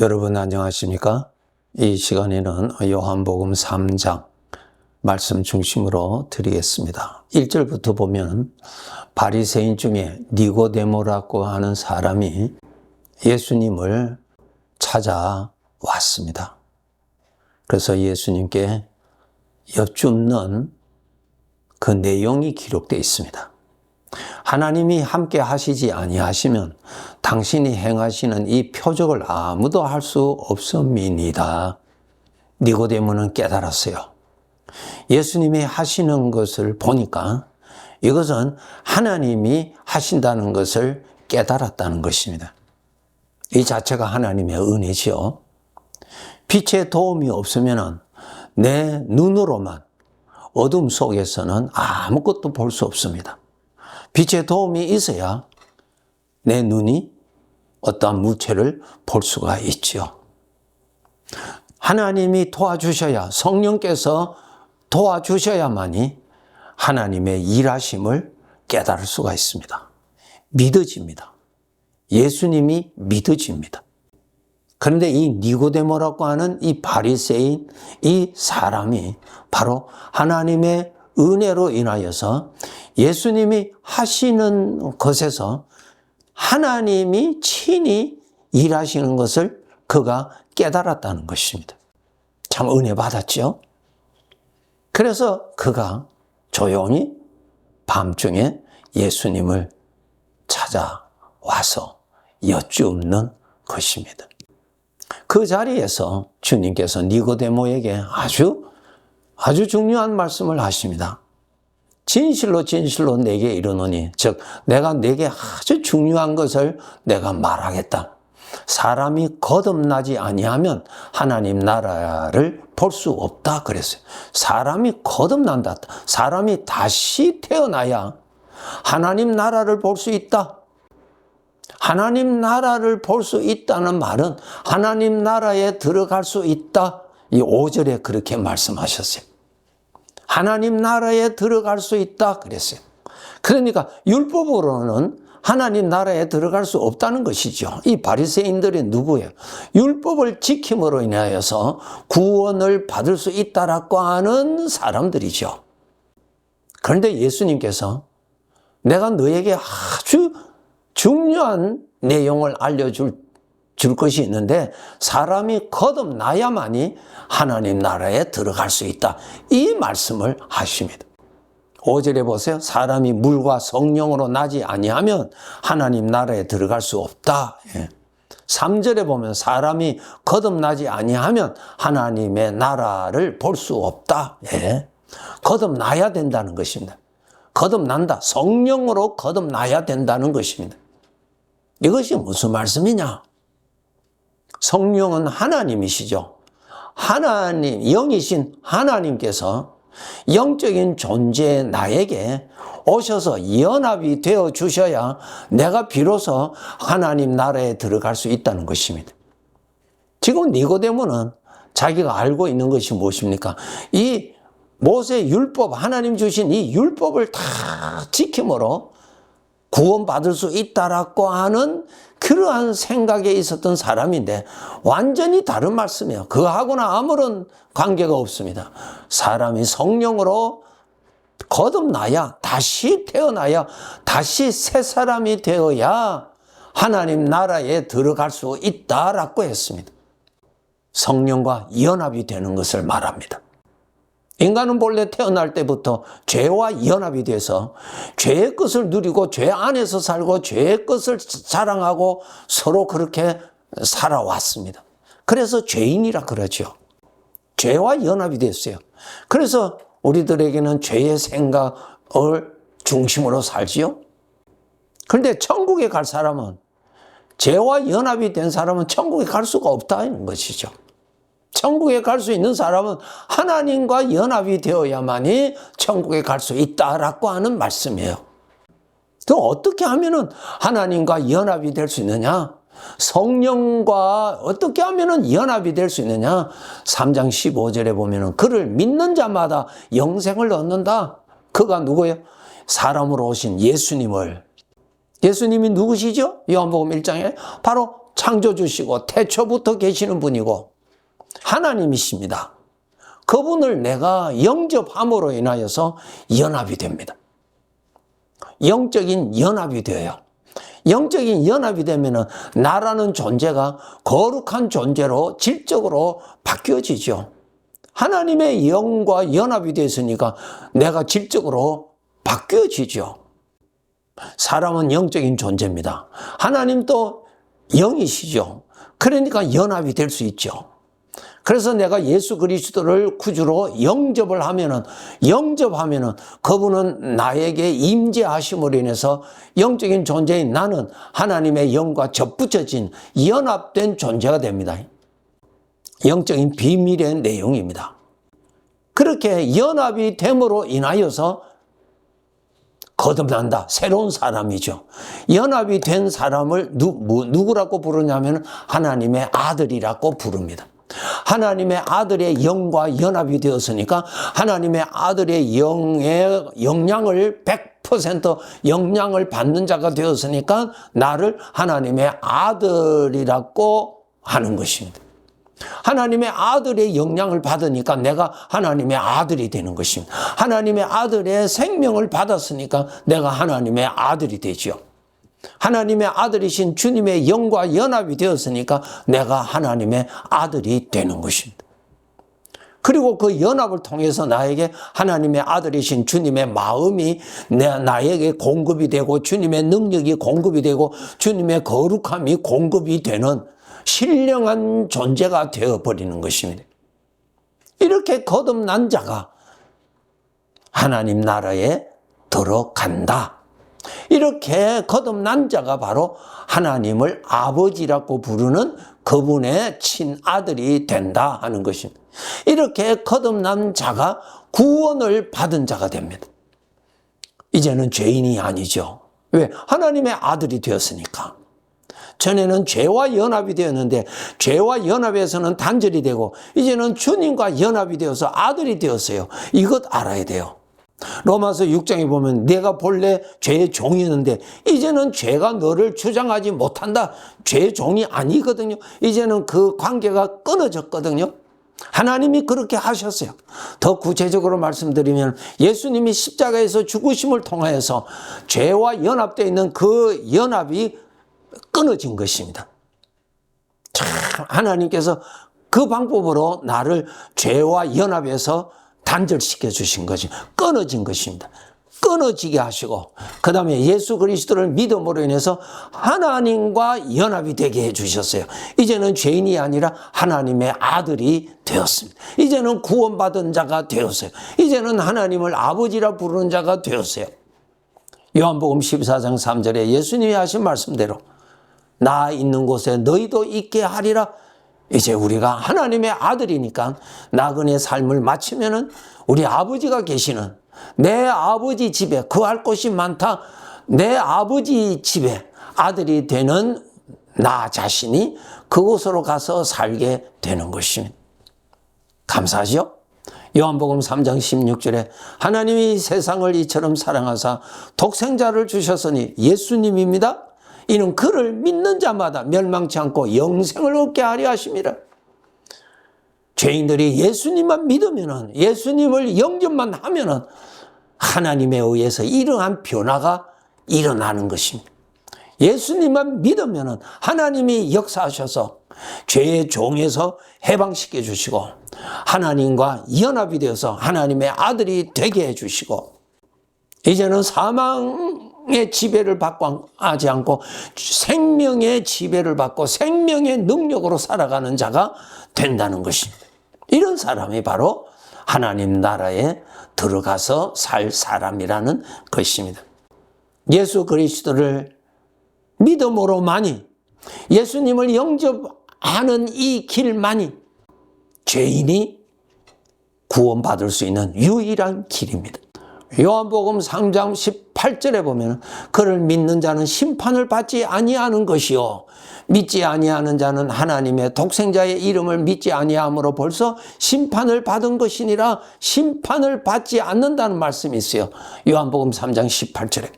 여러분 안녕하십니까? 이 시간에는 요한복음 3장 말씀 중심으로 드리겠습니다. 1절부터 보면 바리새인 중에 니고데모라고 하는 사람이 예수님을 찾아왔습니다. 그래서 예수님께 여쭙는 그 내용이 기록되어 있습니다. 하나님이 함께 하시지 아니하시면 당신이 행하시는 이 표적을 아무도 할 수 없음이니이다. 니고데모는 깨달았어요. 예수님이 하시는 것을 보니까 이것은 하나님이 하신다는 것을 깨달았다는 것입니다. 이 자체가 하나님의 은혜지요. 빛의 도움이 없으면 내 눈으로만 어둠 속에서는 아무것도 볼 수 없습니다. 빛의 도움이 있어야 내 눈이 어떠한 무체를 볼 수가 있죠. 하나님이 도와주셔야, 성령께서 도와주셔야만이 하나님의 일하심을 깨달을 수가 있습니다. 믿어집니다. 예수님이 믿어집니다. 그런데 이 니고데모라고 하는 이 바리새인 이 사람이 바로 하나님의 은혜로 인하여서 예수님이 하시는 것에서 하나님이 친히 일하시는 것을 그가 깨달았다는 것입니다. 참 은혜 받았죠? 그래서 그가 조용히 밤중에 예수님을 찾아와서 여쭙는 것입니다. 그 자리에서 주님께서 니고데모에게 아주 중요한 말씀을 하십니다. 진실로 진실로 내게 이르노니, 즉 내가 내게 아주 중요한 것을 내가 말하겠다. 사람이 거듭나지 아니하면 하나님 나라를 볼 수 없다 그랬어요. 사람이 거듭난다. 사람이 다시 태어나야 하나님 나라를 볼 수 있다. 하나님 나라를 볼 수 있다는 말은 하나님 나라에 들어갈 수 있다. 이 5절에 그렇게 말씀하셨어요. 하나님 나라에 들어갈 수 있다 그랬어요. 그러니까 율법으로는 하나님 나라에 들어갈 수 없다는 것이죠. 이 바리새인들이 누구예요? 율법을 지킴으로 인하여서 구원을 받을 수 있다라고 하는 사람들이죠. 그런데 예수님께서 내가 너에게 아주 중요한 내용을 알려줄 것이 있는데 사람이 거듭나야만이 하나님 나라에 들어갈 수 있다. 이 말씀을 하십니다. 5절에 보세요. 사람이 물과 성령으로 나지 아니하면 하나님 나라에 들어갈 수 없다. 3절에 보면 사람이 거듭나지 아니하면 하나님의 나라를 볼 수 없다. 거듭나야 된다는 것입니다. 거듭난다. 성령으로 거듭나야 된다는 것입니다. 이것이 무슨 말씀이냐? 성령은 하나님이시죠. 하나님, 영이신 하나님께서 영적인 존재 나에게 오셔서 연합이 되어 주셔야 내가 비로소 하나님 나라에 들어갈 수 있다는 것입니다. 지금 니고데모는 자기가 알고 있는 것이 무엇입니까? 이 모세 율법, 하나님 주신 이 율법을 다 지킴으로 구원받을 수 있다라고 하는 그러한 생각에 있었던 사람인데 완전히 다른 말씀이에요. 그하고는 아무런 관계가 없습니다. 사람이 성령으로 거듭나야, 다시 태어나야, 다시 새 사람이 되어야 하나님 나라에 들어갈 수 있다라고 했습니다. 성령과 연합이 되는 것을 말합니다. 인간은 본래 태어날 때부터 죄와 연합이 돼서 죄의 것을 누리고 죄 안에서 살고 죄의 것을 자랑하고 서로 그렇게 살아왔습니다. 그래서 죄인이라 그러죠. 죄와 연합이 됐어요. 그래서 우리들에게는 죄의 생각을 중심으로 살지요. 그런데 천국에 갈 사람은, 죄와 연합이 된 사람은 천국에 갈 수가 없다는 것이죠. 천국에 갈 수 있는 사람은 하나님과 연합이 되어야만이 천국에 갈 수 있다라고 하는 말씀이에요. 그럼 어떻게 하면은 하나님과 연합이 될 수 있느냐? 성령과 어떻게 하면은 연합이 될 수 있느냐? 3장 15절에 보면은 그를 믿는 자마다 영생을 얻는다. 그가 누구예요? 사람으로 오신 예수님을. 예수님이 누구시죠? 요한복음 1장에 바로 창조주시고 태초부터 계시는 분이고 하나님이십니다. 그분을 내가 영접함으로 인하여서 연합이 됩니다. 영적인 연합이 되어요. 영적인 연합이 되면 나라는 존재가 거룩한 존재로 질적으로 바뀌어지죠. 하나님의 영과 연합이 됐으니까 내가 질적으로 바뀌어지죠. 사람은 영적인 존재입니다. 하나님도 영이시죠. 그러니까 연합이 될 수 있죠. 그래서 내가 예수 그리스도를 구주로 영접하면은 그분은 나에게 임재하심으로 인해서 영적인 존재인 나는 하나님의 영과 접붙여진 연합된 존재가 됩니다. 영적인 비밀의 내용입니다. 그렇게 연합이 됨으로 인하여서 거듭난다. 새로운 사람이죠. 연합이 된 사람을 누구라고 부르냐면 하나님의 아들이라고 부릅니다. 하나님의 아들의 영과 연합이 되었으니까 하나님의 아들의 영의 영향을 100% 영향을 받는 자가 되었으니까 나를 하나님의 아들이라고 하는 것입니다. 하나님의 아들의 영향을 받으니까 내가 하나님의 아들이 되는 것입니다. 하나님의 아들의 생명을 받았으니까 내가 하나님의 아들이 되죠. 하나님의 아들이신 주님의 영과 연합이 되었으니까 내가 하나님의 아들이 되는 것입니다. 그리고 그 연합을 통해서 나에게 하나님의 아들이신 주님의 마음이 나에게 공급이 되고 주님의 능력이 공급이 되고 주님의 거룩함이 공급이 되는 신령한 존재가 되어버리는 것입니다. 이렇게 거듭난 자가 하나님 나라에 들어간다. 이렇게 거듭난 자가 바로 하나님을 아버지라고 부르는 그분의 친아들이 된다 하는 것입니다. 이렇게 거듭난 자가 구원을 받은 자가 됩니다. 이제는 죄인이 아니죠. 왜? 하나님의 아들이 되었으니까. 전에는 죄와 연합이 되었는데 죄와 연합에서는 단절이 되고 이제는 주님과 연합이 되어서 아들이 되었어요. 이것 알아야 돼요. 로마서 6장에 보면 내가 본래 죄의 종이었는데 이제는 죄가 너를 주장하지 못한다. 죄의 종이 아니거든요. 이제는 그 관계가 끊어졌거든요. 하나님이 그렇게 하셨어요. 더 구체적으로 말씀드리면 예수님이 십자가에서 죽으심을 통하여서 죄와 연합되어 있는 그 연합이 끊어진 것입니다. 참 하나님께서 그 방법으로 나를 죄와 연합해서 단절시켜 주신 것이 끊어진 것입니다. 끊어지게 하시고 그 다음에 예수 그리스도를 믿음으로 인해서 하나님과 연합이 되게 해주셨어요. 이제는 죄인이 아니라 하나님의 아들이 되었습니다. 이제는 구원받은 자가 되었어요. 이제는 하나님을 아버지라 부르는 자가 되었어요. 요한복음 14장 3절에 예수님이 하신 말씀대로 나 있는 곳에 너희도 있게 하리라. 이제 우리가 하나님의 아들이니까 나그네 삶을 마치면은 우리 아버지가 계시는 내 아버지 집에 거할 곳이 많다. 내 아버지 집에 아들이 되는 나 자신이 그곳으로 가서 살게 되는 것입니다. 감사하죠? 요한복음 3장 16절에 하나님이 세상을 이처럼 사랑하사 독생자를 주셨으니 예수님입니다. 이는 그를 믿는 자마다 멸망치 않고 영생을 얻게 하려 하심이라. 죄인들이 예수님만 믿으면은 예수님을 영접만 하면은 하나님에 의해서 이러한 변화가 일어나는 것입니다. 예수님만 믿으면은 하나님이 역사하셔서 죄의 종에서 해방시켜 주시고 하나님과 연합이 되어서 하나님의 아들이 되게 해 주시고 이제는 사망의 지배를 받고 하지 않고 생명의 지배를 받고 생명의 능력으로 살아가는 자가 된다는 것입니다. 이런 사람이 바로 하나님 나라에 들어가서 살 사람이라는 것입니다. 예수 그리스도를 믿음으로만이 예수님을 영접하는 이 길만이 죄인이 구원받을 수 있는 유일한 길입니다. 요한복음 3장 18절에 보면 그를 믿는 자는 심판을 받지 아니하는 것이요 믿지 아니하는 자는 하나님의 독생자의 이름을 믿지 아니함으로 벌써 심판을 받은 것이니라. 심판을 받지 않는다는 말씀이 있어요. 요한복음 3장 18절에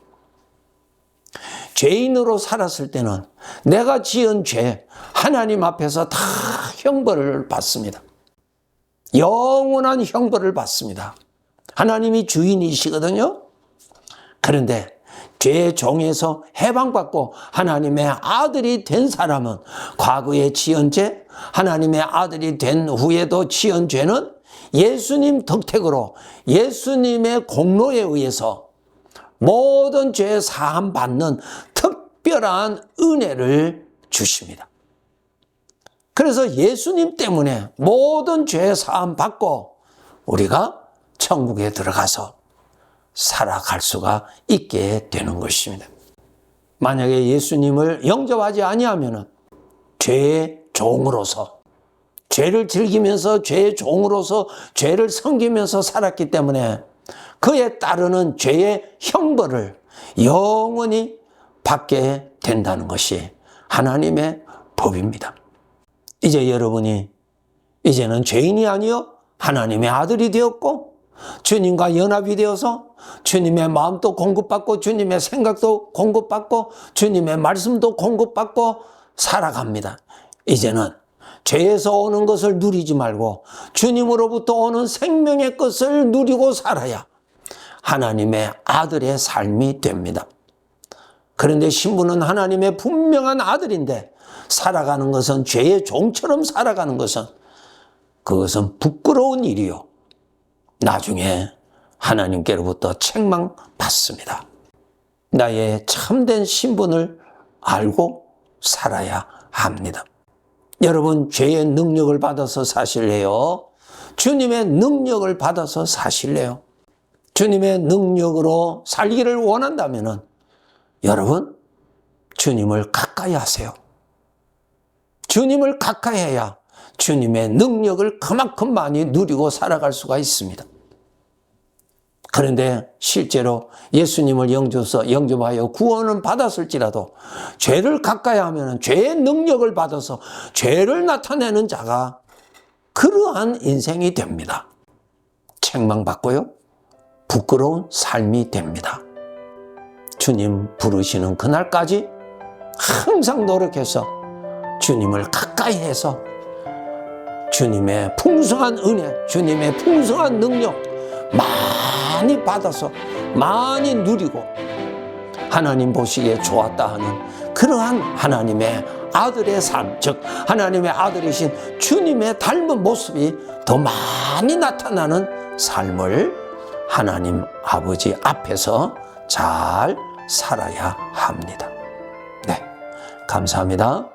죄인으로 살았을 때는 내가 지은 죄 하나님 앞에서 다 형벌을 받습니다. 영원한 형벌을 받습니다. 하나님이 주인이시거든요. 그런데 죄의 종에서 해방받고 하나님의 아들이 된 사람은 과거에 지은 죄, 하나님의 아들이 된 후에도 지은 죄는 예수님 덕택으로 예수님의 공로에 의해서 모든 죄 사함 받는 특별한 은혜를 주십니다. 그래서 예수님 때문에 모든 죄 사함 받고 우리가 천국에 들어가서 살아갈 수가 있게 되는 것입니다. 만약에 예수님을 영접하지 아니하면 죄의 종으로서 죄를 즐기면서 죄의 종으로서 죄를 섬기면서 살았기 때문에 그에 따르는 죄의 형벌을 영원히 받게 된다는 것이 하나님의 법입니다. 이제 여러분이 이제는 죄인이 아니요 하나님의 아들이 되었고 주님과 연합이 되어서 주님의 마음도 공급받고 주님의 생각도 공급받고 주님의 말씀도 공급받고 살아갑니다. 이제는 죄에서 오는 것을 누리지 말고 주님으로부터 오는 생명의 것을 누리고 살아야 하나님의 아들의 삶이 됩니다. 그런데 신부는 하나님의 분명한 아들인데 살아가는 것은 죄의 종처럼 살아가는 것은 그것은 부끄러운 일이요. 나중에 하나님께로부터 책망받습니다. 나의 참된 신분을 알고 살아야 합니다. 여러분 죄의 능력을 받아서 사실래요? 주님의 능력을 받아서 사실래요? 주님의 능력으로 살기를 원한다면 여러분 주님을 가까이 하세요. 주님을 가까이 해야 주님의 능력을 그만큼 많이 누리고 살아갈 수가 있습니다. 그런데 실제로 예수님을 영접하여 구원은 받았을지라도 죄를 가까이 하면 죄의 능력을 받아서 죄를 나타내는 자가 그러한 인생이 됩니다. 책망받고요. 부끄러운 삶이 됩니다. 주님 부르시는 그날까지 항상 노력해서 주님을 가까이 해서 주님의 풍성한 은혜, 주님의 풍성한 능력 많이 받아서 많이 누리고 하나님 보시기에 좋았다 하는 그러한 하나님의 아들의 삶, 즉 하나님의 아들이신 주님의 닮은 모습이 더 많이 나타나는 삶을 하나님 아버지 앞에서 잘 살아야 합니다. 네, 감사합니다.